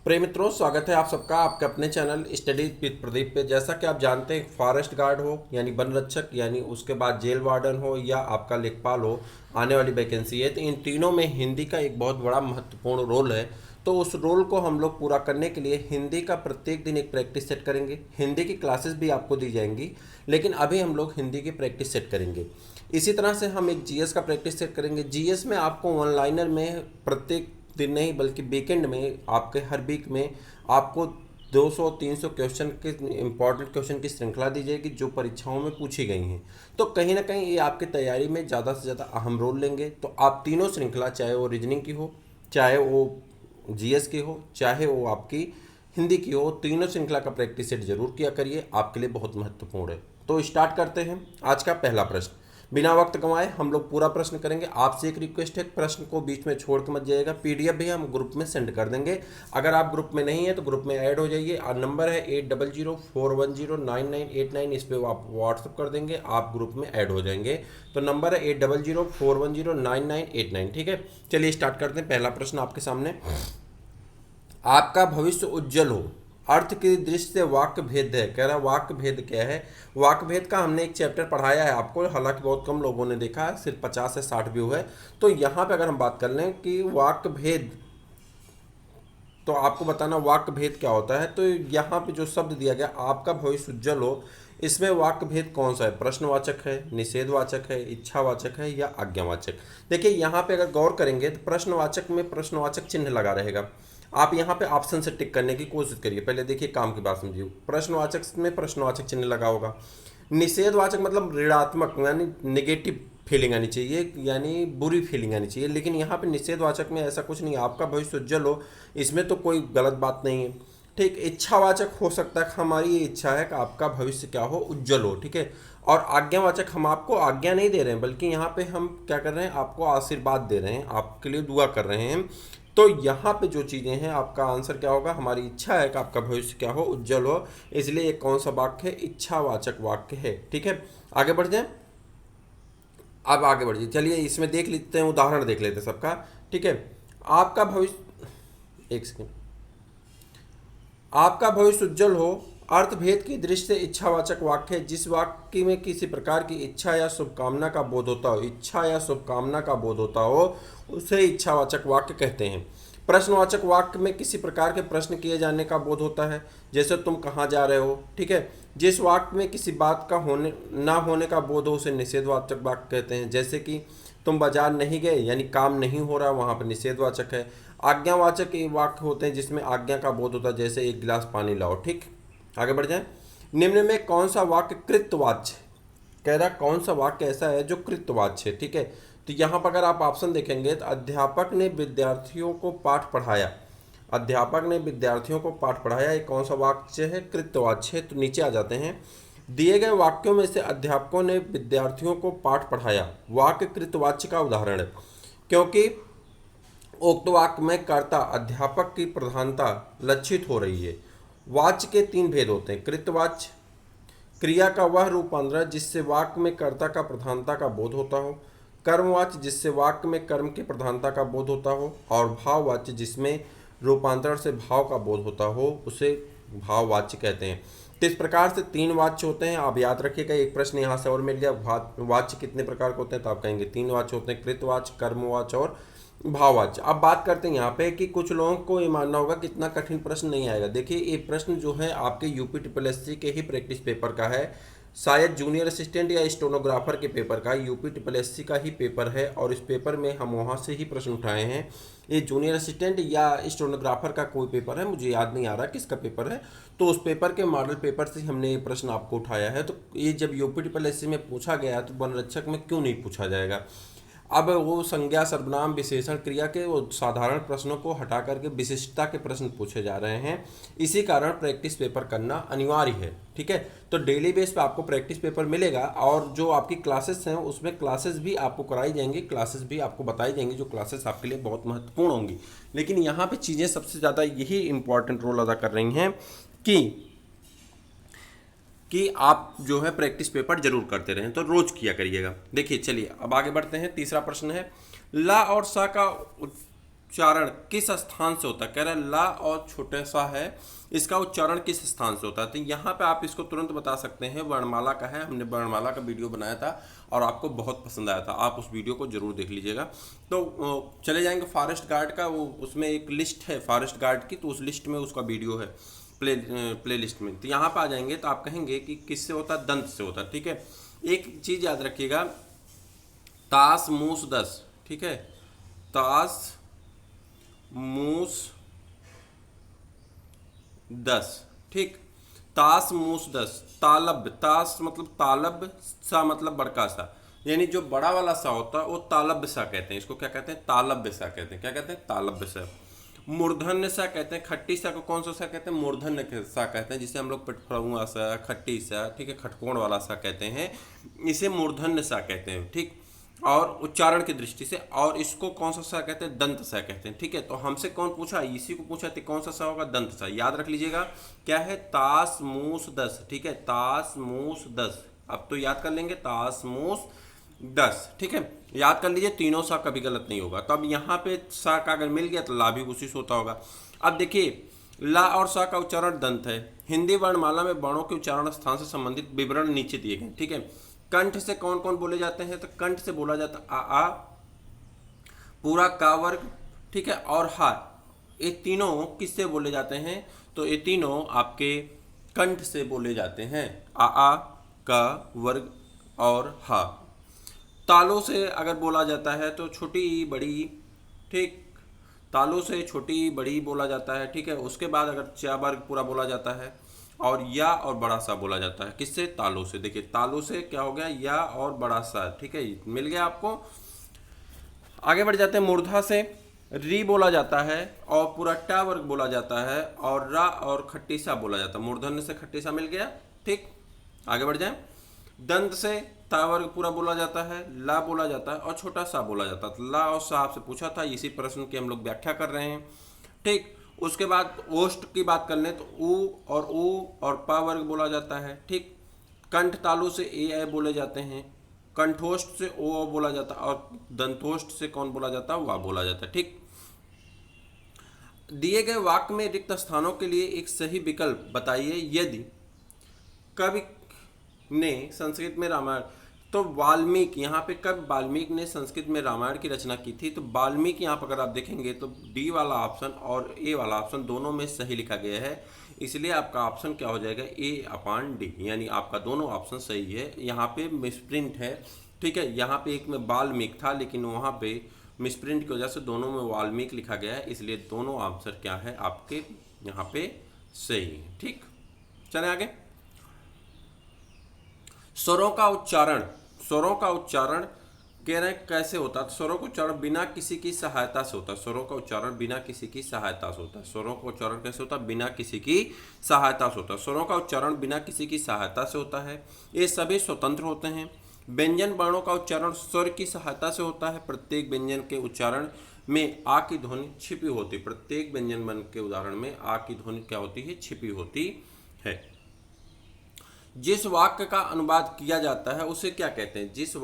प्रिय मित्रों, स्वागत है आप सबका आपके अपने चैनल स्टडी विद प्रदीप पे। जैसा कि आप जानते हैं, फॉरेस्ट गार्ड हो यानी वन रक्षक, यानी उसके बाद जेल वार्डन हो या आपका लेखपाल हो, आने वाली वैकेंसी है। तो इन तीनों में हिंदी का एक बहुत बड़ा महत्वपूर्ण रोल है। तो उस रोल को हम लोग पूरा करने के लिए हिंदी का प्रत्येक दिन एक प्रैक्टिस सेट करेंगे। हिंदी की क्लासेस भी आपको दी जाएंगी, लेकिन अभी हम लोग हिंदी की प्रैक्टिस सेट करेंगे। इसी तरह से हम एक जीएस का प्रैक्टिस सेट करेंगे। जीएस में आपको वन लाइनर में प्रत्येक दिन नहीं बल्कि वीकेंड में, आपके हर वीक में आपको 200-300 क्वेश्चन के इम्पॉर्टेंट क्वेश्चन की श्रृंखला दी जाएगी जो परीक्षाओं में पूछी गई हैं। तो कहीं ना कहीं ये आपकी तैयारी में ज़्यादा से ज़्यादा अहम रोल लेंगे। तो आप तीनों श्रृंखला, चाहे वो रीजनिंग की हो, चाहे वो जीएस की हो, चाहे वो आपकी हिंदी की हो, तीनों श्रृंखला का प्रैक्टिस सेट जरूर किया करिए, आपके लिए बहुत महत्वपूर्ण है। तो स्टार्ट करते हैं आज का पहला प्रश्न। बिना वक्त गंवाए हम लोग पूरा प्रश्न करेंगे। आपसे एक रिक्वेस्ट है, प्रश्न को बीच में छोड़ के मत जाइएगा। पीडीएफ भी हम ग्रुप में सेंड कर देंगे। अगर आप ग्रुप में नहीं है तो ग्रुप में ऐड हो जाइए। और नंबर है 8004109989। इस पर आप व्हाट्सअप कर देंगे, आप ग्रुप में ऐड हो जाएंगे। तो नंबर है 8004109989। ठीक है, चलिए स्टार्ट करते हैं। पहला प्रश्न आपके सामने, आपका भविष्य उज्जवल हो, अर्थ की दृष्टि से वाक्य भेद है। कह रहा वाक्य भेद क्या है। वाक्य भेद का हमने एक चैप्टर पढ़ाया है आपको, हालांकि बहुत कम लोगों ने देखा है, सिर्फ 50 से 60 व्यू है। तो यहाँ पे अगर हम बात कर लें कि वाक्य भेद, तो आपको बताना वाक्य भेद क्या होता है। तो यहाँ पे जो शब्द दिया गया, आपका भविष्य उज्जवल हो, इसमें वाक्य भेद कौन सा है? प्रश्नवाचक है, निषेधवाचक है, इच्छावाचक है या आज्ञावाचक? देखिए यहाँ पे अगर गौर करेंगे तो प्रश्नवाचक में प्रश्नवाचक चिन्ह लगा रहेगा। आप यहाँ पे ऑप्शन से टिक करने की कोशिश करिए। पहले देखिए, काम की बात समझिए। प्रश्नवाचक में प्रश्नवाचक चिन्ह लगा होगा। निषेधवाचक मतलब ऋणात्मक, यानी नेगेटिव फीलिंग आनी चाहिए, यानी बुरी फीलिंग आनी चाहिए। लेकिन यहाँ पे निषेधवाचक में ऐसा कुछ नहीं है। आपका भविष्य उज्जवल हो, इसमें तो कोई गलत बात नहीं है। ठीक, इच्छावाचक हो सकता है, हमारी ये इच्छा है कि आपका भविष्य क्या हो, उज्जवल हो। ठीक है, और आज्ञावाचक, हम आपको आज्ञा नहीं दे रहे हैं, बल्कि यहाँ पे हम क्या कर रहे हैं, आपको आशीर्वाद दे रहे हैं, आपके लिए दुआ कर रहे हैं। तो यहाँ पे जो चीज़ें हैं, आपका आंसर क्या होगा? हमारी इच्छा है कि आपका भविष्य क्या हो, उज्जवल हो, इसलिए एक कौन सा वाक्य है? इच्छावाचक वाक्य है। ठीक है, आगे बढ़ जाए। अब आगे बढ़िए, चलिए इसमें देख लेते हैं, उदाहरण देख लेते हैं सबका। ठीक है, आपका भविष्य, एक सेकेंड, आपका भविष्य उज्जवल हो, अर्थभेद की दृष्टि से इच्छावाचक वाक्य है जिस वाक्य में किसी प्रकार की इच्छा या शुभकामना का बोध होता हो। इच्छा या शुभकामना का बोध होता हो उसे इच्छावाचक वाक्य कहते हैं। प्रश्नवाचक वाक्य में किसी प्रकार के प्रश्न किए जाने का बोध होता है, जैसे तुम कहाँ जा रहे हो। ठीक है, जिस वाक्य में किसी बात का होने ना होने का बोध हो उसे निषेधवाचक वाक्य कहते हैं। जैसे कि तुम बाजार नहीं गए, यानी काम नहीं हो रहा, वहाँ पर निषेधवाचक है। आज्ञावाचक ये वाक्य होते हैं जिसमें आज्ञा का बोध होता है, जैसे एक गिलास पानी लाओ। ठीक, आगे बढ़ जाए। निम्न में कौन सा वाक्य कृतवाच्य? कह रहा कौन सा वाक्य ऐसा है जो कृतवाच्य है। ठीक है, तो यहाँ पर अगर आप ऑप्शन देखेंगे तो अध्यापक ने विद्यार्थियों को पाठ पढ़ाया। अध्यापक ने विद्यार्थियों को पाठ पढ़ाया, ये कौन सा वाक्य है? कृतवाच्य। तो नीचे आ जाते हैं। दिए गए वाक्यों में से अध्यापकों ने विद्यार्थियों को पाठ पढ़ाया वाक्य कृतवाच्य का उदाहरण है, क्योंकि उक्त वाक्य में कर्ता अध्यापक की प्रधानता लक्षित हो रही है। वाच्य के तीन भेद होते हैं। कृतवाच्य, क्रिया का वह रूपांतरण जिससे वाक्य में कर्ता का प्रधानता का बोध होता हो। कर्मवाच्य, जिससे वाक्य में कर्म की प्रधानता का बोध होता हो। और भाववाच्य, जिसमें रूपांतरण से भाव का बोध होता हो, उसे भाववाच्य कहते हैं। तो इस प्रकार से तीन वाच्य होते हैं। आप याद रखिएगा, एक प्रश्न यहाँ से और मिल गया, वाच्य कितने प्रकार के होते हैं? तो आप कहेंगे तीन वाच्य होते हैं, कृतवाच्य, कर्मवाच्य और भाववाच्य। अब बात करते हैं यहाँ पे कि कुछ लोगों को ये मानना होगा कि इतना कठिन प्रश्न नहीं आएगा। देखिए, ये प्रश्न जो है आपके यूपी ट्रिपल एस सी के ही प्रैक्टिस पेपर का है, शायद जूनियर असिस्टेंट या स्टेनोग्राफर के पेपर का, यूपी ट्रिपल एस सी का ही पेपर है। और इस पेपर में हम वहाँ से ही प्रश्न उठाए हैं। ये जूनियर असिस्टेंट या स्टेनोग्राफर का कोई पेपर है, मुझे याद नहीं आ रहा किसका पेपर है। तो उस पेपर के मॉडल पेपर से हमने ये प्रश्न आपको उठाया है। तो ये जब यूपी ट्रिपल एस सी में पूछा गया तो वन रक्षक में क्यों नहीं पूछा जाएगा? अब वो संज्ञा, सर्वनाम, विशेषण, क्रिया के वो साधारण प्रश्नों को हटा करके विशिष्टता के प्रश्न पूछे जा रहे हैं। इसी कारण प्रैक्टिस पेपर करना अनिवार्य है। ठीक है, तो डेली बेस पे आपको प्रैक्टिस पेपर मिलेगा और जो आपकी क्लासेस हैं उसमें क्लासेस भी आपको कराई जाएंगी, क्लासेस भी आपको बताई जाएंगी, जो क्लासेस आपके लिए बहुत महत्वपूर्ण होंगी। लेकिन यहाँ पे चीज़ें सबसे ज़्यादा यही इंपॉर्टेंट रोल अदा कर रही हैं कि आप जो है प्रैक्टिस पेपर जरूर करते रहें, तो रोज किया करिएगा। देखिए, चलिए अब आगे बढ़ते हैं। तीसरा प्रश्न है, ला और सा का उच्चारण किस स्थान से होता है, कह रहा है ला और छोटा सा है, इसका उच्चारण किस स्थान से होता है। तो यहाँ पे आप इसको तुरंत बता सकते हैं, वर्णमाला का है। हमने वर्णमाला का वीडियो बनाया था और आपको बहुत पसंद आया था, आप उस वीडियो को जरूर देख लीजिएगा। तो चले जाएंगे फॉरेस्ट गार्ड का, वो उसमें एक लिस्ट है फॉरेस्ट गार्ड की, तो उस लिस्ट में उसका वीडियो है प्ले लिस्ट में। तो यहाँ पर आ जाएंगे तो आप कहेंगे कि किससे होता है, दंत से होता है। ठीक है, एक चीज़ याद रखिएगा, तास मूस दस, ठीक है, तास मूस दस, ठीक, तास मूस दस, तालब, तास मतलब तालब, सा मतलब बड़का सा, यानी जो बड़ा वाला सा होता है वो तालब्य सा कहते हैं, इसको क्या कहते हैं, तालब्य सा कहते हैं। क्या कहते हैं, तालब्य सा। मूर्धन्य सा कहते हैं, खट्टी सा को कौन सा सा कहते हैं, मूर्धन्य सा कहते हैं, जिसे हम लोग पिटफड़ुआ सा, खट्टी सा, ठीक है, खटकोण वाला सा कहते हैं, इसे मूर्धन्य सा कहते हैं। ठीक, और उच्चारण की दृष्टि से, और इसको कौन सा सा कहते हैं, दंत सा कहते हैं। ठीक है, तो हमसे कौन पूछा, इसी को पूछा, तो कौन सा सा होगा, दंत सा। याद रख लीजिएगा क्या है, तास मूस दस, ठीक है, तास मूस दस। अब तो याद कर लेंगे, तास मूस दस, ठीक है, याद कर लीजिए, तीनों सा कभी गलत नहीं होगा। तो अब यहाँ पे सा का अगर मिल गया तो ला भी उसी से होता होगा। अब देखिए, ला और सा का उच्चारण दंत है। हिंदी वर्णमाला में वर्णों के उच्चारण स्थान से संबंधित विवरण नीचे दिए गए। ठीक है, कंठ से कौन कौन बोले जाते हैं, तो कंठ से बोला जाता आ, पूरा का वर्ग, ठीक है, और हा। ये तीनों किससे बोले जाते हैं, तो ये तीनों आपके कंठ से बोले जाते हैं, आ का वर्ग और हा। तालों से अगर बोला जाता है तो छोटी बड़ी, ठीक, तालों से छोटी बड़ी बोला जाता है। ठीक है, उसके बाद अगर चा वर्ग पूरा बोला जाता है, और या और बड़ा सा बोला जाता है, किससे, तालों से। देखिए तालों से क्या हो गया, या और बड़ा सा, ठीक है, मिल गया आपको। आगे बढ़ जाते हैं, मूर्धा से री बोला जाता है और पूरा टा वर्ग बोला जाता है, और रा और खट्टी सा बोला जाता है, मूर्धन्य से खट्टी सा मिल गया। ठीक, आगे बढ़ जाए, दंत से ता वर्ग पूरा बोला जाता है, ला बोला जाता है और छोटा सा बोला जाता है। ला और सा आपसे पूछा था, इसी प्रश्न की हम लोग व्याख्या कर रहे हैं। ठीक, उसके बाद ओष्ठ की बात कर लें तो ऊ और पा वर्ग बोला जाता है। ठीक, कंठ तालु से ए बोले जाते हैं, कंठोष्ठ से ओ बोला जाता है, और दंतोष्ठ से कौन बोला जाता है, वा बोला जाता है। ठीक, दिए गए वाक्य में रिक्त स्थानों के लिए एक सही विकल्प बताइए। यदि कवि ने संस्कृत में रामायण, तो वाल्मीकि, यहाँ पे कब वाल्मीकि ने संस्कृत में रामायण की रचना की थी, तो वाल्मीकि यहाँ पर अगर आप देखेंगे तो डी वाला ऑप्शन और ए वाला ऑप्शन दोनों में सही लिखा गया है, इसलिए आपका ऑप्शन क्या हो जाएगा, ए अपान डी, यानी आपका दोनों ऑप्शन सही है। यहाँ पे मिसप्रिंट है, ठीक है, यहाँ पे एक में वाल्मीकि था लेकिन वहाँ पे मिसप्रिंट की वजह से दोनों में वाल्मीकि लिखा गया है, इसलिए दोनों आंसर क्या है आपके यहाँ पे सही है। ठीक, चले आगे। स्वरों का उच्चारण, स्वरों का उच्चारण कह रहे हैं कैसे होता है, स्वरों का उच्चारण बिना किसी की सहायता से होता है। स्वरों का उच्चारण बिना किसी की सहायता से होता है। स्वरों का उच्चारण कैसे होता है, बिना किसी की सहायता से होता है। स्वरों का उच्चारण बिना किसी की सहायता से होता है, ये सभी स्वतंत्र होते हैं। व्यंजन वर्णों का उच्चारण स्वर की सहायता से होता है। प्रत्येक व्यंजन के उच्चारण में आ की ध्वनि छिपी होती है। प्रत्येक व्यंजन वर्ण के उदाहरण में आ की ध्वनि क्या होती है, छिपी होती है। जिस वाक्य का अनुवाद किया जाता है उसे क्या कहते हैं, जिस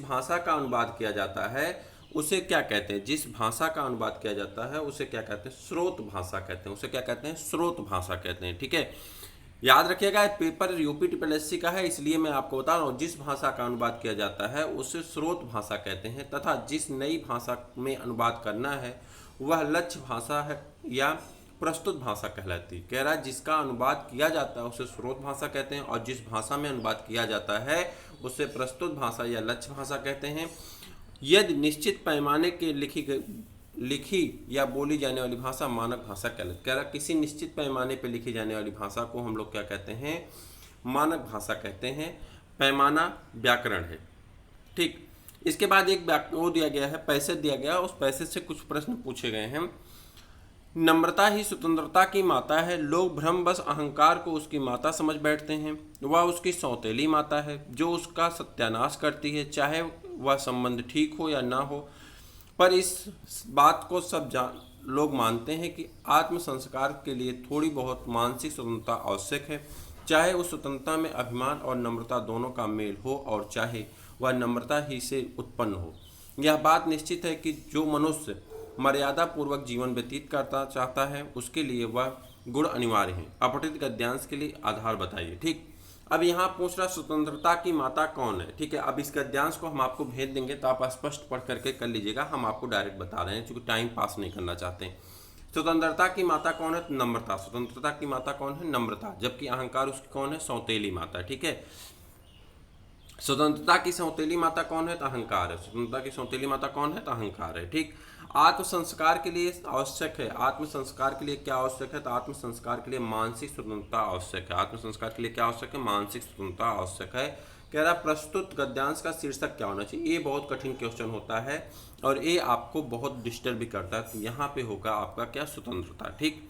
भाषा का अनुवाद किया जाता है उसे क्या कहते हैं, जिस भाषा का अनुवाद किया जाता है उसे क्या कहते हैं, स्रोत भाषा कहते हैं, उसे क्या कहते हैं, स्रोत भाषा कहते हैं। ठीक है, याद रखिएगा पेपर यूपी TSSC का है, इसलिए मैं आपको बता रहा हूँ, जिस भाषा का अनुवाद किया जाता है उसे स्रोत भाषा कहते हैं, तथा जिस नई भाषा में अनुवाद करना है वह लक्ष्य भाषा है या प्रस्तुत भाषा कहलाती है। कह रहा है जिसका अनुवाद किया जाता है उसे स्रोत भाषा कहते हैं, और जिस भाषा में अनुवाद किया जाता है उसे प्रस्तुत भाषा या लक्ष्य भाषा कहते हैं। यदि निश्चित पैमाने के लिखी या बोली जाने वाली भाषा मानक भाषा कहलाती है। कह रहा किसी निश्चित पैमाने पर लिखी जाने वाली भाषा को हम लोग क्या कहते हैं, मानक भाषा कहते हैं। पैमाना व्याकरण है। ठीक, इसके बाद एक वो दिया गया है, पैसे दिया गया, उस पैसे से कुछ प्रश्न पूछे गए हैं। नम्रता ही स्वतंत्रता की माता है। लोग भ्रमवश अहंकार को उसकी माता समझ बैठते हैं। वह उसकी सौतेली माता है जो उसका सत्यानाश करती है, चाहे वह संबंध ठीक हो या ना हो। पर इस बात को सब लोग मानते हैं कि आत्म संस्कार के लिए थोड़ी बहुत मानसिक स्वतंत्रता आवश्यक है, चाहे उस स्वतंत्रता में अभिमान और नम्रता दोनों का मेल हो, और चाहे वह नम्रता ही से उत्पन्न हो। यह बात निश्चित है कि जो मनुष्य मर्यादा पूर्वक जीवन व्यतीत करता चाहता है उसके लिए वह गुण अनिवार्य है। अपठित गद्यांश के लिए आधार बताइए। ठीक, अब यहाँ पूछ रहा स्वतंत्रता की माता कौन है। ठीक है, अब इस गद्यांश को हम आपको भेज देंगे तो आप स्पष्ट पढ़ करके कर लीजिएगा, हम आपको डायरेक्ट बता रहे हैं क्योंकि टाइम पास नहीं करना चाहते हैं। स्वतंत्रता की माता कौन है? नम्रता। स्वतंत्रता की माता कौन है? नम्रता। जबकि अहंकार उसकी कौन है? सौतेली माता। ठीक है, स्वतंत्रता की सौतेली माता कौन है? तो अहंकार है। स्वतंत्रता की सौतेली माता कौन है? तो अहंकार है। ठीक, आत्म संस्कार के लिए आवश्यक है। आत्म संस्कार के लिए क्या आवश्यक है? तो आत्म संस्कार के लिए मानसिक स्वतंत्रता आवश्यक है। आत्म संस्कार के लिए क्या आवश्यक है? मानसिक स्वतंत्रता आवश्यक है। कह रहा प्रस्तुत गद्यांश का शीर्षक क्या होना चाहिए। ये बहुत कठिन क्वेश्चन होता है और ये आपको बहुत डिस्टर्ब भी करता है। तो यहाँ पे होगा आपका क्या? स्वतंत्रता। ठीक,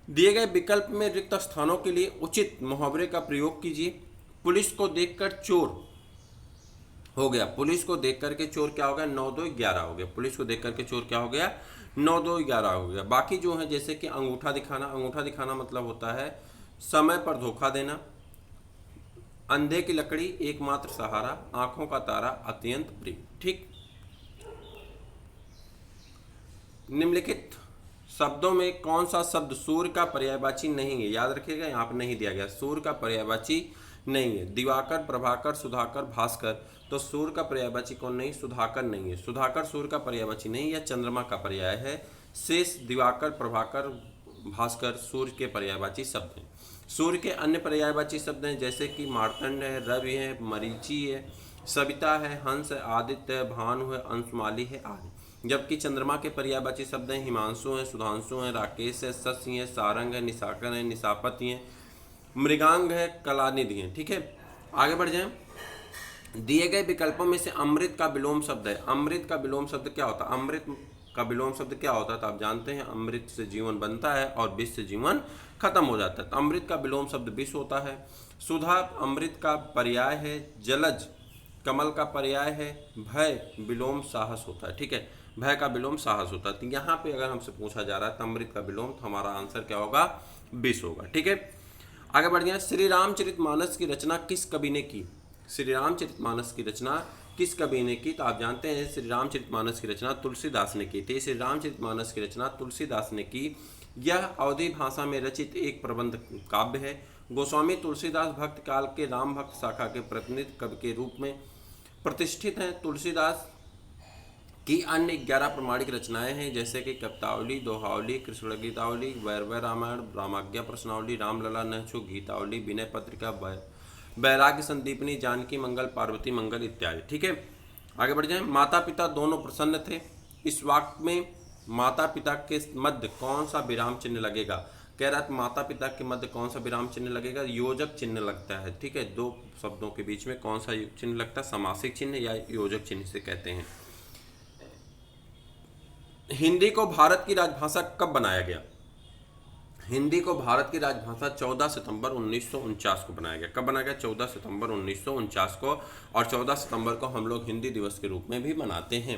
दिए गए विकल्प में रिक्त स्थानों के लिए उचित मुहावरे का प्रयोग कीजिए। पुलिस को देखकर चोर हो गया। पुलिस को देख करके चोर क्या हो गया? 9 2 11 हो गया। पुलिस को देख करके चोर क्या हो गया? 9 2 11 हो गया। बाकी जो है जैसे कि अंगूठा दिखाना। अंगूठा दिखाना मतलब होता है समय पर धोखा देना। अंधे की लकड़ी एकमात्र सहारा, आंखों का तारा अत्यंत प्रिय। ठीक, निम्नलिखित शब्दों में कौन सा शब्द सूर्य का पर्यायवाची नहीं है? याद रखिएगा, यहाँ पर नहीं दिया गया, सूर्य का पर्यायवाची नहीं है। दिवाकर, प्रभाकर, सुधाकर, भास्कर, तो सूर्य का पर्यायवाची कौन नहीं? सुधाकर नहीं है। सुधाकर सूर्य का पर्यायवाची नहीं, यह चंद्रमा का पर्याय है। शेष दिवाकर, प्रभाकर, भास्कर सूर्य के पर्यायवाची शब्द हैं। सूर्य के अन्य पर्यायवाची शब्द हैं जैसे कि मार्तंड है, रवि है, मरीचि है, सविता है, हंस है, आदित्य है, भानु है, अंशुमाली है आदि। जबकि चंद्रमा के पर्यायवाची शब्द हैं हिमांशु है, सुधांशु है, राकेश है, शशि है, सारंग है, निशाकर है, निशापति है, मृगांग है, कलानिधि है। ठीक है, आगे बढ़ जाएं। दिए गए विकल्पों में से अमृत का विलोम शब्द है। अमृत का विलोम शब्द क्या होता है? अमृत का विलोम शब्द क्या होता है? तो आप जानते हैं अमृत से जीवन बनता है और विष से जीवन खत्म हो जाता है। तो अमृत का विलोम शब्द विष होता है। सुधा अमृत का पर्याय है। जलज कमल का पर्याय है। भय विलोम साहस होता है। ठीक है, भय का विलोम साहस होता है। तो यहाँ पे अगर हमसे पूछा जा रहा है तो अमृत का विलोम, तो हमारा आंसर क्या होगा? विष होगा। ठीक है, आगे बढ़ जाए। श्री रामचरितमानस की रचना किस कवि ने की? श्री रामचरितमानस की रचना किस कवि ने की? तो आप जानते हैं श्री रामचरितमानस की रचना तुलसीदास ने की थी। श्री रामचरितमानस की रचना तुलसीदास ने की। यह अवधी भाषा में रचित एक प्रबंध काव्य है। गोस्वामी तुलसीदास भक्त काल के राम भक्त शाखा के प्रतिनिधि कवि के रूप में प्रतिष्ठित हैं। तुलसीदास की अन्य 11 प्रमाणिक रचनाएं हैं जैसे कि कवितावली, दोहावली, कृष्ण गीतावली, वैरवै रामायण, रामाज्ञा प्रश्नावली, रामलला नहचो, गीतावली, विनय पत्रिका, वैराग्य संदीपनी, जानकी मंगल, पार्वती मंगल इत्यादि। ठीक है, आगे बढ़ जाएं। माता पिता दोनों प्रसन्न थे। इस वाक्य में माता पिता के मध्य कौन सा विराम चिन्ह लगेगा? कह रहा है माता पिता के मध्य कौन सा विराम चिन्ह लगेगा? योजक चिन्ह लगता है। ठीक है, दो शब्दों के बीच में कौन सा चिन्ह लगता है? समासिक चिन्ह या योजक चिन्ह से कहते हैं। हिंदी को भारत की राजभाषा कब बनाया गया? हिंदी को भारत की राजभाषा 14 सितंबर 1949 को बनाया गया। कब बनाया गया? 14 सितंबर 1949 को। और 14 सितंबर को हम लोग हिंदी दिवस के रूप में भी मनाते हैं।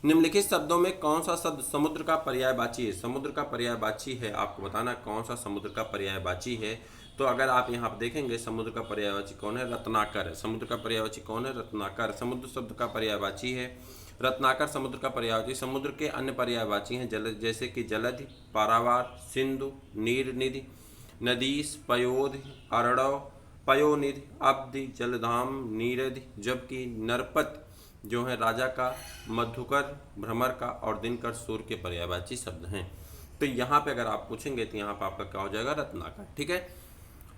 निम्नलिखित शब्दों में कौन सा शब्द समुद्र का पर्यायवाची है? समुद्र का पर्यायवाची है, आपको बताना कौन सा समुद्र का पर्यायवाची है। तो अगर आप यहाँ पर देखेंगे समुद्र का पर्यायवाची कौन है? रत्नाकर है। समुद्र का पर्यायवाची कौन है? रत्नाकर। समुद्र शब्द का पर्यायवाची है रत्नाकर। समुद्र का पर्यायवाची। समुद्र के अन्य पर्यायवाची हैं जल जैसे कि जलधि, पारावार, सिंधु, नीरनिधि, नदीस, पयोधि, अरड़व, पयोनिधि, अब्धि, जलधाम, नीरधि। जबकि नरपत जो है राजा का, मधुकर भ्रमर का और दिनकर सूर्य के पर्यायवाची शब्द हैं। तो यहाँ पे अगर आप पूछेंगे तो यहाँ पर आपका क्या हो जाएगा? रत्नाकर। ठीक है,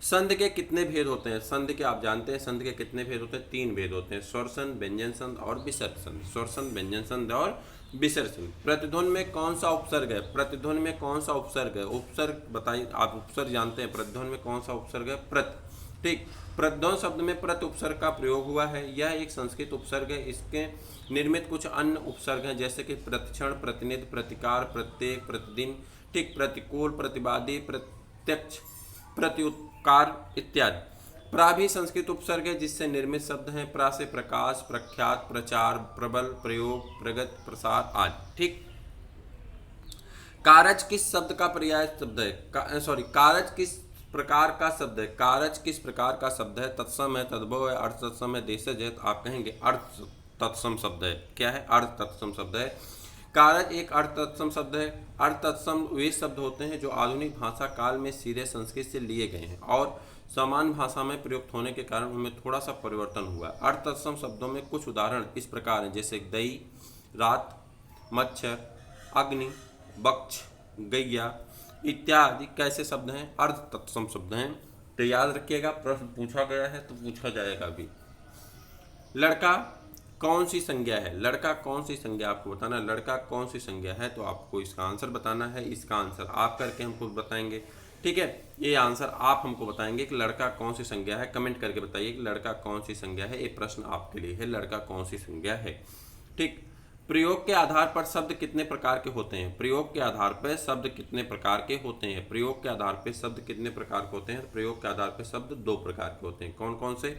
संध के कितने भेद होते हैं? संध के आप जानते हैं संध के कितने भेद होते हैं? 3 भेद होते हैं, स्वर संध, व्यंजन संध और विसर्ग संध। स्वर संध, व्यंजन संध और विसर्ग संध। प्रतिध्वनि में कौन सा उपसर्ग है? प्रतिध्वनि में कौन सा उपसर्ग है? उपसर्ग बताइए, आप उपसर्ग जानते हैं। प्रतिध्वनि में कौन सा उपसर्ग है? प्रत। ठीक, प्रतिध्वनि शब्द में प्रत उपसर्ग का प्रयोग हुआ है। यह एक संस्कृत उपसर्ग है। इसके निर्मित कुछ अन्य उपसर्ग हैं जैसे कि प्रतिक्षण, प्रतिनिधि, प्रतिकार, प्रत्येक, प्रतिदिन। ठीक, प्रतिकूल, प्रतिवादी, प्रत्यक्ष, प्रत्युत्कार इत्यादि। प्रा भी संस्कृत उपसर्ग है जिससे निर्मित शब्द हैं। प्रा से प्रकाश, प्रख्यात, प्रचार, प्रबल, प्रयोग, प्रगत, प्रसार आदि। ठीक, कारज किस शब्द का पर्याय शब्द है? कारज किस प्रकार का शब्द है? कारज किस प्रकार का शब्द है? तत्सम है, तद्भव है, अर्थ तत्सम है, देशज है। तो आप कहेंगे अर्थ तत्सम शब्द है। क्या है? अर्ध तत्सम शब्द है। कारज एक अर्ध तत्सम शब्द है। अर्ध तत्सम वे शब्द होते हैं जो आधुनिक भाषा काल में सीधे संस्कृत से लिए गए हैं और सामान्य भाषा में प्रयुक्त होने के कारण उनमें थोड़ा सा परिवर्तन हुआ। अर्ध तत्सम शब्दों में कुछ उदाहरण इस प्रकार हैं, जैसे दई, रात, मच्छर, अग्नि, बक्ष, गैया इत्यादि कैसे शब्द हैं? अर्ध तत्सम शब्द हैं। तो याद रखिएगा, प्रश्न पूछा गया है तो पूछा जाएगा भी। लड़का कौन सी संज्ञा है? लड़का कौन सी संज्ञा आपको बताना है। लड़का कौन सी संज्ञा है तो आपको इसका आंसर बताना है। इसका आंसर आप करके हमको बताएंगे, ठीक है। ये आंसर आप हमको बताएंगे कि लड़का कौन सी संज्ञा है। कमेंट करके बताइए कि लड़का कौन सी संज्ञा है। ये प्रश्न आपके लिए है, लड़का कौन सी संज्ञा है, ठीक। प्रयोग के आधार पर शब्द कितने प्रकार के होते हैं? प्रयोग के आधार पर शब्द कितने प्रकार के होते हैं? प्रयोग के आधार पर शब्द कितने प्रकार के होते हैं? प्रयोग के आधार पर शब्द 2 प्रकार के होते हैं। कौन कौन से?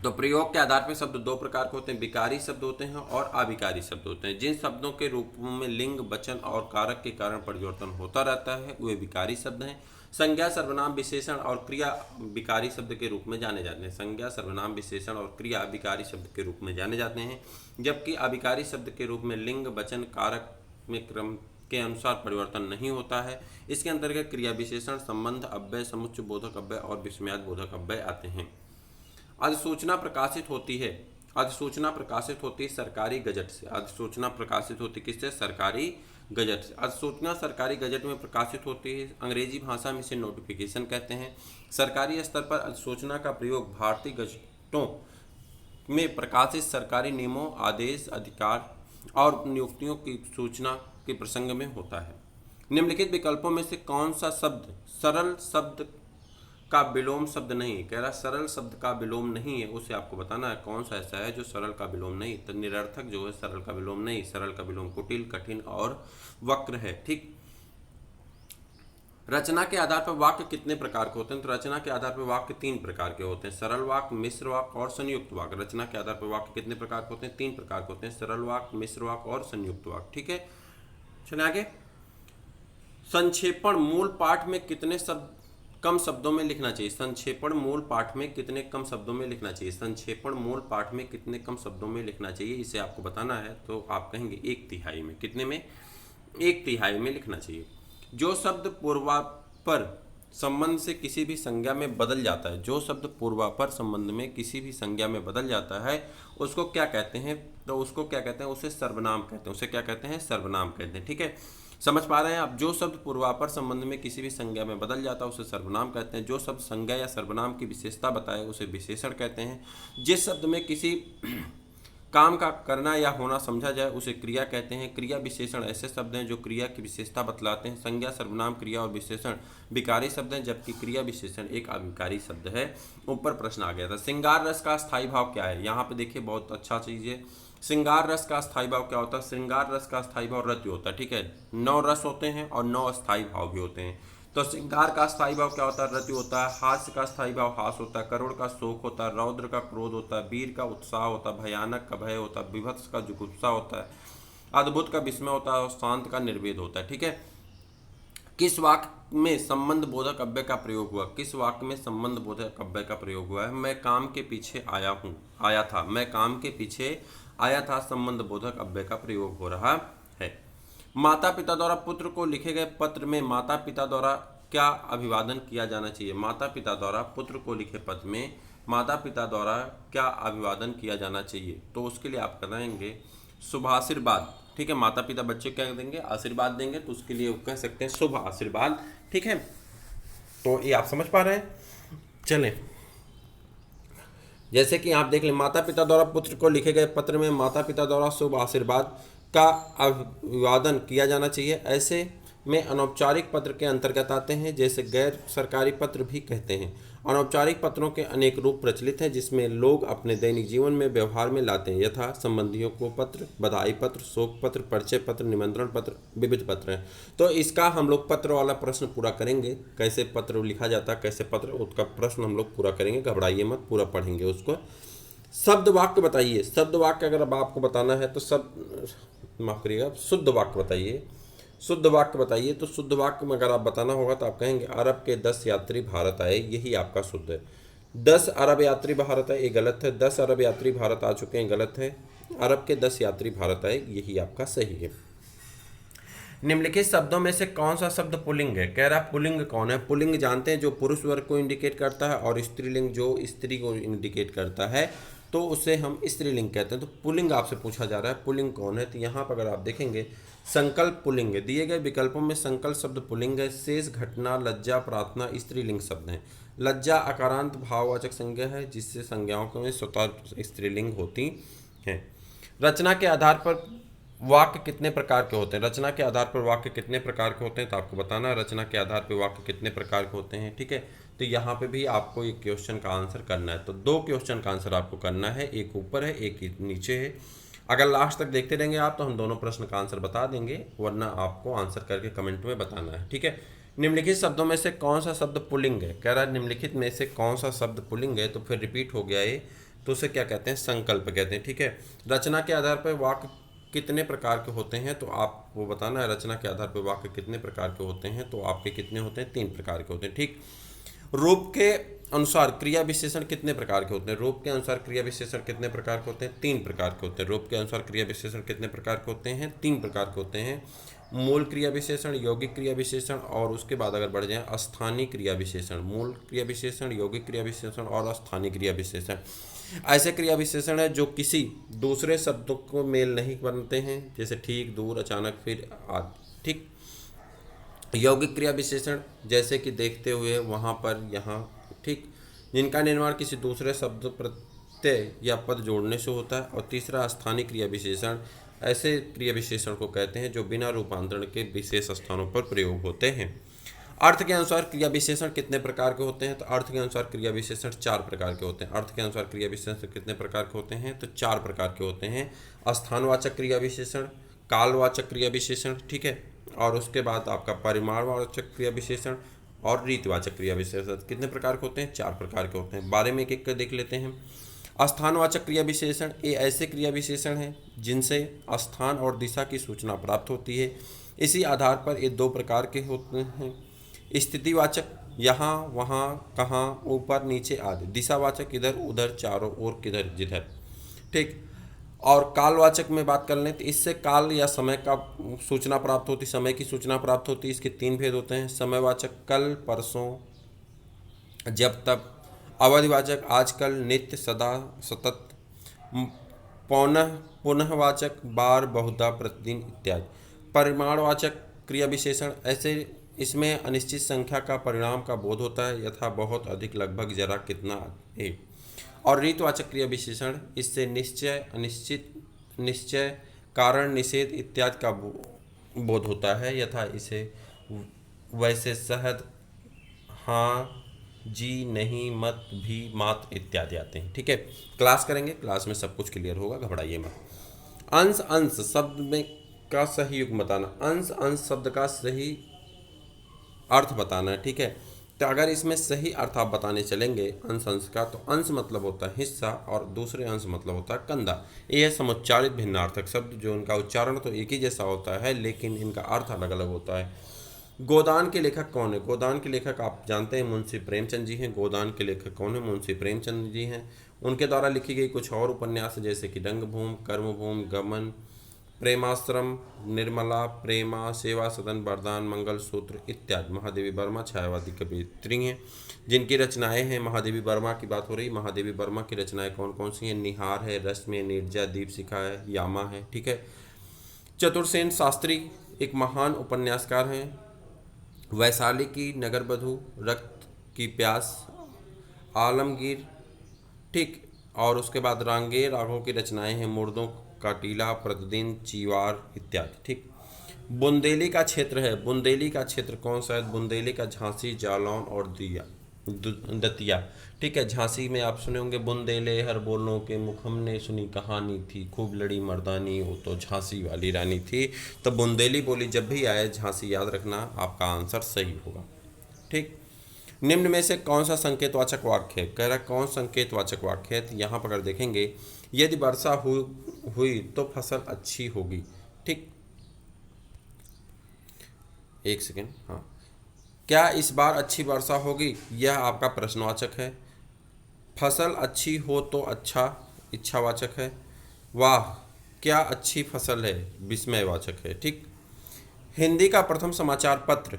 तो प्रयोग के आधार पर शब्द 2 प्रकार के होते हैं। विकारी शब्द होते हैं और अविकारी शब्द होते हैं। जिन शब्दों के रूपों में लिंग, वचन और कारक के कारण परिवर्तन होता रहता है वे विकारी शब्द हैं। संज्ञा, सर्वनाम, विशेषण और क्रिया विकारी शब्द के रूप में जाने जाते हैं। संज्ञा, सर्वनाम, विशेषण और क्रिया विकारी शब्द के रूप में जाने जाते हैं, जबकि अविकारी शब्द के रूप में लिंग, वचन, कारक में क्रम के अनुसार परिवर्तन नहीं होता है। इसके अंतर्गत क्रिया विशेषण, संबंध अव्यय, समुच्चय बोधक अव्यय और विस्मयाद बोधक अव्यय आते हैं। अधिसूचना प्रकाशित होती है। अधिसूचना प्रकाशित होती है सरकारी गजट से। अधिसूचना प्रकाशित होती किससे? सरकारी गजट से। अधिसूचना सरकारी गजट में प्रकाशित होती है। अंग्रेजी भाषा में इसे नोटिफिकेशन कहते हैं। सरकारी स्तर पर अधिसूचना का प्रयोग भारतीय गजटों में प्रकाशित सरकारी नियमों, आदेश, अधिकार और नियुक्तियों की सूचना के प्रसंग में होता है। निम्नलिखित विकल्पों में से कौन सा शब्द सरल शब्द का विलोम शब्द नहीं? कह रहा सरल शब्द का विलोम नहीं है, उसे आपको बताना है कौन सा ऐसा है जो सरल का विलोम नहीं। तो निरर्थक जो है सरल का विलोम नहीं। सरल का विलोम कुटिल, कठिन और वक्र है, ठीक। रचना के आधार पर वाक्य कितने प्रकार के होते हैं? तो रचना के आधार पर वाक्य 3 प्रकार के होते हैं। सरल वाक्य, मिश्र वाक्य और संयुक्त वाक्य। रचना के आधार पर वाक्य कितने प्रकार के होते हैं? 3 प्रकार के होते हैं। सरल वाक्य, मिश्र वाक्य और संयुक्त वाक्य, ठीक है। चलिए आगे। संक्षेपण मूल पाठ में कितने कम शब्दों में लिखना चाहिए? संक्षेपण मूल पाठ में कितने कम शब्दों में लिखना चाहिए? संक्षेपण मूल पाठ में कितने कम शब्दों में लिखना चाहिए, इसे आपको बताना है। तो आप कहेंगे 1/3 में। कितने में? 1/3 में लिखना चाहिए। जो शब्द पूर्वापर संबंध से किसी भी संज्ञा में बदल जाता है, जो शब्द पूर्वापर संबंध में किसी भी संज्ञा में बदल जाता है उसको क्या कहते हैं? तो उसको क्या कहते हैं? उसे सर्वनाम कहते हैं। उसे क्या कहते हैं? सर्वनाम कहते हैं, ठीक है। समझ पा रहे हैं आप? जो शब्द पूर्वापर संबंध में किसी भी संज्ञा में बदल जाता है उसे सर्वनाम कहते हैं। जो शब्द संज्ञा या सर्वनाम की विशेषता बताए उसे विशेषण कहते हैं। जिस शब्द में किसी काम का करना या होना समझा जाए उसे क्रिया कहते हैं। क्रिया विशेषण ऐसे शब्द हैं जो क्रिया की विशेषता बतलाते हैं। संज्ञा, सर्वनाम, क्रिया और विशेषण विकारी शब्द हैं, जबकि क्रिया विशेषण एक अविकारी शब्द है। ऊपर प्रश्न आ गया था, श्रृंगार रस का स्थायी भाव क्या है? यहाँ पे देखिए बहुत अच्छा चीज है। श्रृंगार रस का स्थायी भाव क्या होता है? श्रृंगार रस का स्थायी भाव रति होता है, ठीक है। 9 रस होते हैं और 9 अस्थायी भाव भी होते हैं। तो श्रृंगार का स्थायी भाव क्या होता है? रति होता है। हास्य का स्थायी भाव हास होता है। करुण का शोक होता है। रौद्र का क्रोध होता है। वीर का उत्साह होता है। भयानक का भय होता है। विभत्स का जुगुप्सा होता है। अद्भुत का विस्मय होता है और शांत का निर्वेद होता है, ठीक है। किस वाक्य में संबंध बोधक अव्यय का प्रयोग हुआ? किस वाक्य में संबंध बोधक अव्यय का प्रयोग हुआ है? मैं काम के पीछे आया था। मैं काम के पीछे आया था, संबंध बोधक अव्यय का प्रयोग हो रहा है। माता पिता द्वारा पुत्र को लिखे गए पत्र में माता पिता द्वारा क्या अभिवादन किया जाना चाहिए? माता पिता द्वारा पुत्र को लिखे पत्र में माता पिता द्वारा क्या अभिवादन किया जाना चाहिए? तो उसके लिए आप कहेंगे शुभाशीर्वाद, ठीक है। माता पिता बच्चे क्या देंगे? आशीर्वाद देंगे, तो उसके लिए कह सकते हैं शुभ आशीर्वाद, ठीक है। तो ये आप समझ पा रहे हैं? चलें, जैसे कि आप देख लें, माता पिता द्वारा पुत्र को लिखे गए पत्र में माता पिता द्वारा शुभ आशीर्वाद का अभिवादन किया जाना चाहिए। ऐसे में अनौपचारिक पत्र के अंतर्गत आते हैं, जैसे गैर सरकारी पत्र भी कहते हैं। अनौपचारिक पत्रों के अनेक रूप प्रचलित हैं जिसमें लोग अपने दैनिक जीवन में व्यवहार में लाते हैं, यथा संबंधियों को पत्र, बधाई पत्र, शोक पत्र, परिचय पत्र, निमंत्रण पत्र, विविध पत्र हैं। तो इसका हम लोग पत्र वाला प्रश्न पूरा करेंगे, कैसे पत्र लिखा जाता है, कैसे पत्र, उसका प्रश्न हम लोग पूरा करेंगे, घबराइए मत, पूरा पढ़ेंगे उसको। शब्द वाक्य बताइए। शब्द वाक्य अगर अब आपको बताना है तो माफ करिएगा, शुद्ध वाक्य बताइए। शुद्ध वाक्य बताइए। तो शुद्ध वाक्य में अगर आप बताना होगा तो आप कहेंगे अरब के 10 यात्री भारत आए, यही आपका शुद्ध है। 10 अरब यात्री भारत आए, ये गलत है। 10 अरब यात्री भारत आ चुके हैं, गलत है। अरब के 10 यात्री भारत आए, यही आपका सही है। निम्नलिखित शब्दों में से कौन सा शब्द पुल्लिंग है? कह रहा है पुल्लिंग कौन है? पुल्लिंग जानते हैं जो पुरुष वर्ग को इंडिकेट करता है, और स्त्रीलिंग जो स्त्री को इंडिकेट करता है, तो उसे हम स्त्रीलिंग कहते हैं। तो पुल्लिंग आपसे पूछा जा रहा है, पुल्लिंग कौन है? तो यहाँ पर अगर आप देखेंगे संकल्प पुल्लिंग है। दिए गए विकल्पों में संकल्प शब्द पुल्लिंग है। शेष, घटना, लज्जा, प्रार्थना स्त्रीलिंग शब्द हैं। लज्जा अकारांत भाववाचक संज्ञा है, जिससे संज्ञाओं में स्वतः स्त्रीलिंग होती हैं। रचना के आधार पर वाक्य कितने प्रकार के होते हैं? रचना के आधार पर वाक्य कितने प्रकार के होते हैं? तो आपको बताना है रचना के आधार पर वाक्य कितने प्रकार के होते हैं। ठीक है, तो यहाँ पे भी आपको एक क्वेश्चन का आंसर करना है। तो 2 क्वेश्चन का आंसर आपको करना है, एक ऊपर है, एक नीचे है। अगर लास्ट तक देखते रहेंगे आप तो हम दोनों प्रश्न का आंसर बता देंगे, वरना आपको आंसर करके कमेंट में बताना है। ठीक है, निम्नलिखित शब्दों में से कौन सा शब्द पुल्लिंग है? कह रहा है निम्नलिखित में से कौन सा शब्द पुल्लिंग है, तो फिर रिपीट हो गया ये, तो उसे क्या कहते हैं? संकल्प कहते हैं। ठीक है, रचना के आधार पर वाक्य कितने प्रकार के होते हैं, तो आप वो बताना है रचना के आधार पर वाक्य कितने प्रकार के होते हैं। तो आपके कितने होते हैं? 3 प्रकार के होते हैं। ठीक, रूप के अनुसार क्रिया विशेषण कितने प्रकार के होते हैं? रूप के अनुसार क्रिया विशेषण कितने प्रकार के होते हैं? 3 प्रकार के होते हैं। रूप के अनुसार क्रिया विशेषण कितने प्रकार के होते हैं? 3 प्रकार के होते हैं। मूल क्रिया विशेषण, यौगिक क्रिया विशेषण, और उसके बाद अगर बढ़ जाए अस्थानीय क्रिया विशेषण। मूल क्रिया विशेषण, यौगिक क्रिया विशेषण और अस्थानीय क्रिया विशेषण। ऐसे क्रिया विशेषण है जो किसी दूसरे शब्दों को मेल नहीं बनते हैं, जैसे ठीक, दूर, अचानक, फिर आदि। ठीक, यौगिक क्रिया विशेषण जैसे कि देखते हुए, वहाँ पर, यहाँ। ठीक, जिनका निर्माण किसी दूसरे शब्द, प्रत्यय या पद जोड़ने से होता है। और तीसरा स्थानीय क्रिया विशेषण, ऐसे क्रिया विशेषण को कहते हैं जो बिना रूपांतरण के विशेष स्थानों पर प्रयोग होते हैं। अर्थ के अनुसार क्रिया विशेषण कितने प्रकार के होते हैं? तो अर्थ के अनुसार क्रिया विशेषण 4 प्रकार के होते हैं। अर्थ के अनुसार क्रिया विशेषण कितने प्रकार के होते हैं? तो 4 प्रकार के होते हैं। स्थानवाचक क्रिया विशेषण, कालवाचक क्रिया विशेषण, ठीक है, और उसके बाद आपका परिमाणवाचक क्रिया विशेषण और रीतिवाचक क्रिया विशेषण। कितने प्रकार के होते हैं? 4 प्रकार के होते हैं। बारे में एक एक कर देख लेते हैं। स्थानवाचक क्रिया विशेषण, ये ऐसे क्रिया विशेषण हैं जिनसे स्थान और दिशा की सूचना प्राप्त होती है। इसी आधार पर ये 2 प्रकार के होते हैं। स्थितिवाचक, यहाँ, वहाँ, कहाँ, ऊपर, नीचे आदि। दिशावाचक, इधर उधर, चारों ओर, किधर जिधर। ठीक, और कालवाचक में बात कर लें तो इससे काल या समय का सूचना प्राप्त होती, समय की सूचना प्राप्त होती। इसके 3 भेद होते हैं। समयवाचक कल, परसों, जब तब। अवधिवाचक आजकल, नित्य, सदा, सतत। पौनः, पुनःवाचक बार, बहुधा, प्रतिदिन इत्यादि। परिमाणवाचक क्रिया विशेषण, ऐसे इसमें अनिश्चित संख्या का परिणाम का बोध होता है, यथा बहुत, अधिक, लगभग, जरा, कितना है। और रीतवाचक क्रिया विशेषण, इससे निश्चय, अनिश्चित, निश्चय, कारण, निषेध इत्यादि का बोध होता है, यथा इसे, वैसे, सहद, हाँ, जी, नहीं, मत, भी, मात्र इत्यादि आते हैं। ठीक है, क्लास करेंगे, क्लास में सब कुछ क्लियर होगा, घबराइए मत। अंश, अंश शब्द में का सही युग्म बताना। अंश, अंश शब्द का सही अर्थ बताना है। ठीक है, तो अगर इसमें सही अर्थ आप बताने चलेंगे अंश, अंश का, तो अंश मतलब होता है हिस्सा और दूसरे अंश मतलब होता है कंधा। ये है समुच्चारित भिन्नार्थक शब्द, जो इनका उच्चारण तो एक ही जैसा होता है लेकिन इनका अर्थ अलग अलग होता है। गोदान के लेखक कौन है? गोदान के लेखक आप जानते हैं मुंशी प्रेमचंद जी हैं। गोदान के लेखक कौन है? मुंशी प्रेमचंद जी हैं। उनके द्वारा लिखी गई कुछ और उपन्यास जैसे कि रंगभूमि, कर्मभूमि, गमन, प्रेमाश्रम, निर्मला, प्रेमा, सेवा सदन, वरदान, मंगलसूत्र इत्यादि। महादेवी वर्मा छायावादी कवयित्री हैं जिनकी रचनाएं हैं। महादेवी वर्मा की बात हो रही। महादेवी वर्मा की रचनाएं कौन कौन सी हैं? निहार है, रश्मि, नीरजा, दीपशिखा है, यामा है। ठीक है, चतुर्सेन शास्त्री एक महान उपन्यासकार हैं। वैशाली की नगरबधू, रक्त की प्यास, आलमगीर, ठीक, और उसके बाद रांगेर राघव की रचनाएं हैं। मुर्दों का टीला, प्रतिदिन, चीवार इत्यादि। ठीक, बुंदेली का क्षेत्र है। बुंदेली का क्षेत्र कौन सा है? बुंदेली का झांसी, जालौन और दतिया। ठीक है, झांसी में आप सुने होंगे, बुंदेले हर बोलों के मुख हमने सुनी कहानी थी, खूब लड़ी मर्दानी वो तो झांसी वाली रानी थी। तो बुंदेली बोली जब भी आए झांसी याद रखना, आपका आंसर सही होगा। ठीक, निम्न में से कौन सा संकेतवाचक वाक्य है? कह रहा कौन संकेतवाचक वाक्य है? तो यहाँ पर अगर देखेंगे, यदि वर्षा हुई तो फसल अच्छी होगी। ठीक, एक सेकेंड, हाँ, क्या इस बार अच्छी वर्षा होगी? यह आपका प्रश्नवाचक है। फसल अच्छी हो तो अच्छा इच्छावाचक है। वाह क्या अच्छी फसल है विस्मयवाचक है। ठीक। हिंदी का प्रथम समाचार पत्र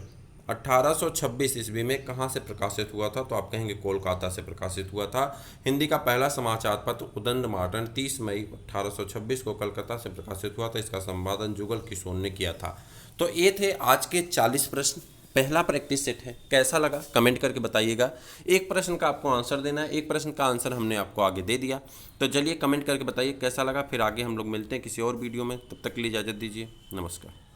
1826 ईस्वी में कहाँ से प्रकाशित हुआ था? तो आप कहेंगे कोलकाता से प्रकाशित हुआ था। हिंदी का पहला समाचार पत्र उदंड मार्टन 30 मई 1826 को कलकत्ता से प्रकाशित हुआ था। इसका संपादन जुगल किशोर ने किया था। तो ये थे आज के 40 प्रश्न। पहला प्रैक्टिस सेट है, कैसा लगा कमेंट करके बताइएगा। एक प्रश्न का आपको आंसर देना है, एक प्रश्न का आंसर हमने आपको आगे दे दिया। तो चलिए कमेंट करके बताइए कैसा लगा। फिर आगे हम लोग मिलते हैं किसी और वीडियो में, तब तक के लिए इजाज़त दीजिए। नमस्कार।